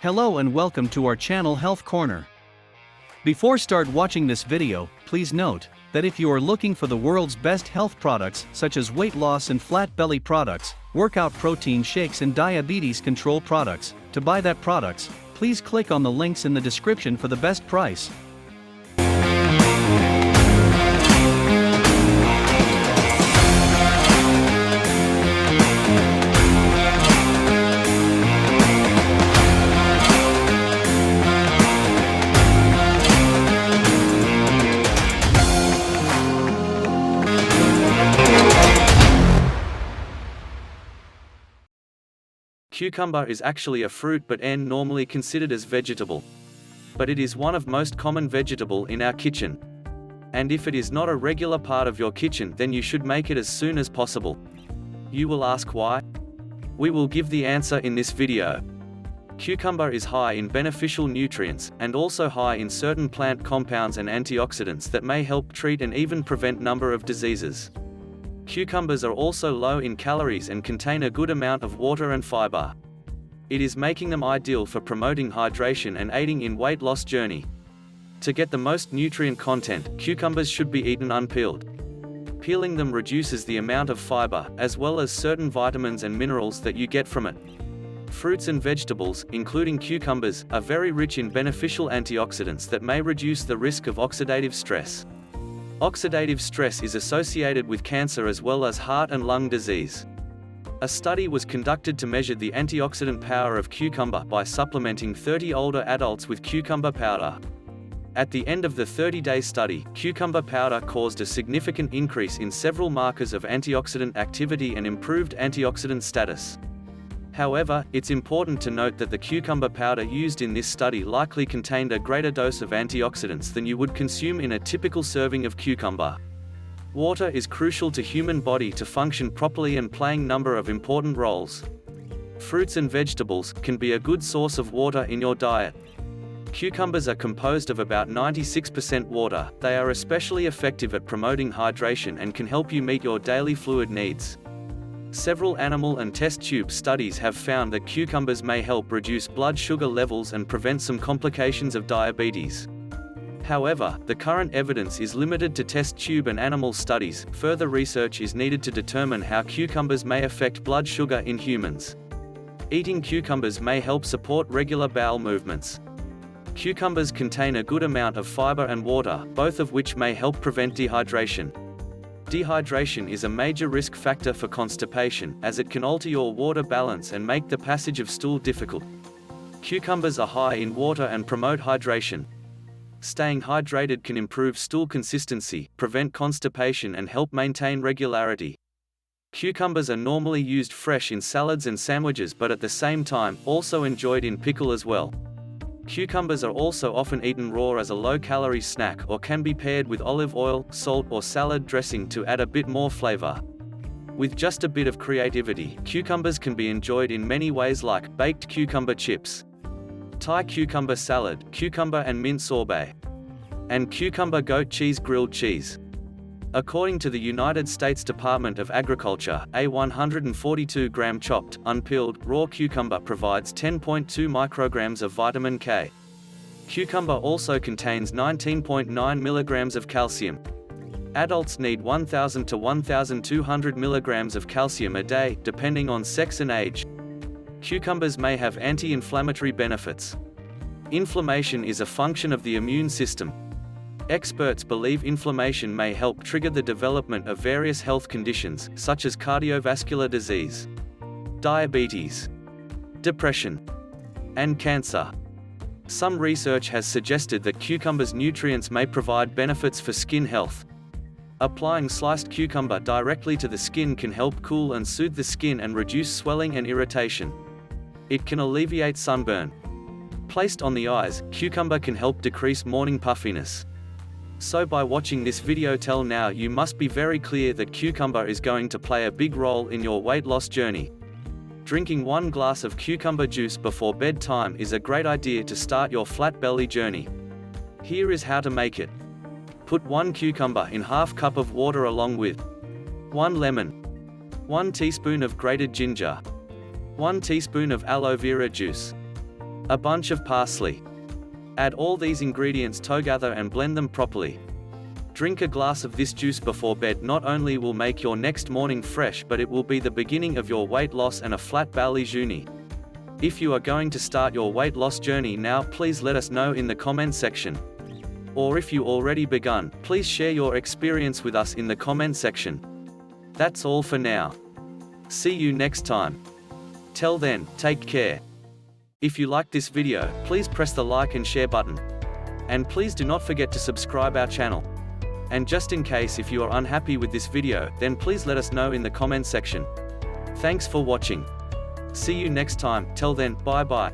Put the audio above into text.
Hello and welcome to our channel Health Corner. Before start watching this video, please note that if you are looking for the world's best health products such as weight loss and flat belly products, workout protein shakes and diabetes control products, to buy that products, please click on the links in the description for the best price. Cucumber is actually a fruit but normally considered as vegetable. But it is one of most common vegetable in our kitchen. And if it is not a regular part of your kitchen, then you should make it as soon as possible. You will ask why? We will give the answer in this video. Cucumber is high in beneficial nutrients, and also high in certain plant compounds and antioxidants that may help treat and even prevent number of diseases. Cucumbers are also low in calories and contain a good amount of water and fiber. It is making them ideal for promoting hydration and aiding in weight loss journey. To get the most nutrient content, cucumbers should be eaten unpeeled. Peeling them reduces the amount of fiber, as well as certain vitamins and minerals that you get from it. Fruits and vegetables, including cucumbers, are very rich in beneficial antioxidants that may reduce the risk of oxidative stress. Oxidative stress is associated with cancer as well as heart and lung disease. A study was conducted to measure the antioxidant power of cucumber by supplementing 30 older adults with cucumber powder. At the end of the 30-day study, cucumber powder caused a significant increase in several markers of antioxidant activity and improved antioxidant status. However, it's important to note that the cucumber powder used in this study likely contained a greater dose of antioxidants than you would consume in a typical serving of cucumber. Water is crucial to human body to function properly and playing number of important roles. Fruits and vegetables can be a good source of water in your diet. Cucumbers are composed of about 96% water. They are especially effective at promoting hydration and can help you meet your daily fluid needs. Several animal and test tube studies have found that cucumbers may help reduce blood sugar levels and prevent some complications of diabetes. However, the current evidence is limited to test tube and animal studies. Further research is needed to determine how cucumbers may affect blood sugar in humans. Eating cucumbers may help support regular bowel movements. Cucumbers contain a good amount of fiber and water, both of which may help prevent dehydration. Dehydration is a major risk factor for constipation, as it can alter your water balance and make the passage of stool difficult. Cucumbers are high in water and promote hydration. Staying hydrated can improve stool consistency, prevent constipation and help maintain regularity. Cucumbers are normally used fresh in salads and sandwiches, but at the same time, also enjoyed in pickle as well. Cucumbers are also often eaten raw as a low-calorie snack or can be paired with olive oil, salt or salad dressing to add a bit more flavor. With just a bit of creativity, cucumbers can be enjoyed in many ways, like baked cucumber chips, Thai cucumber salad, cucumber and mint sorbet, and cucumber goat cheese grilled cheese. According to the United States Department of Agriculture, a 142-gram chopped, unpeeled, raw cucumber provides 10.2 micrograms of vitamin K. Cucumber also contains 19.9 milligrams of calcium. Adults need 1,000 to 1,200 milligrams of calcium a day, depending on sex and age. Cucumbers may have anti-inflammatory benefits. Inflammation is a function of the immune system. Experts believe inflammation may help trigger the development of various health conditions, such as cardiovascular disease, diabetes, depression, and cancer. Some research has suggested that cucumbers' nutrients may provide benefits for skin health. Applying sliced cucumber directly to the skin can help cool and soothe the skin and reduce swelling and irritation. It can alleviate sunburn. Placed on the eyes, cucumber can help decrease morning puffiness. So by watching this video till now, you must be very clear that cucumber is going to play a big role in your weight loss journey. Drinking 1 glass of cucumber juice before bedtime is a great idea to start your flat belly journey. Here is how to make it. Put 1 cucumber in half cup of water along with 1 lemon, 1 teaspoon of grated ginger, 1 teaspoon of aloe vera juice, A bunch of parsley. Add all these ingredients together and blend them properly. Drink a glass of this juice before bed. Not only will make your next morning fresh, but it will be the beginning of your weight loss and a flat belly journey. If you are going to start your weight loss journey now, please let us know in the comment section. Or if you already begun, please share your experience with us in the comment section. That's all for now. See you next time. Till then, take care. If you liked this video, please press the like and share button. And please do not forget to subscribe our channel. And just in case if you are unhappy with this video, then please let us know in the comment section. Thanks for watching. See you next time. Till then, bye bye.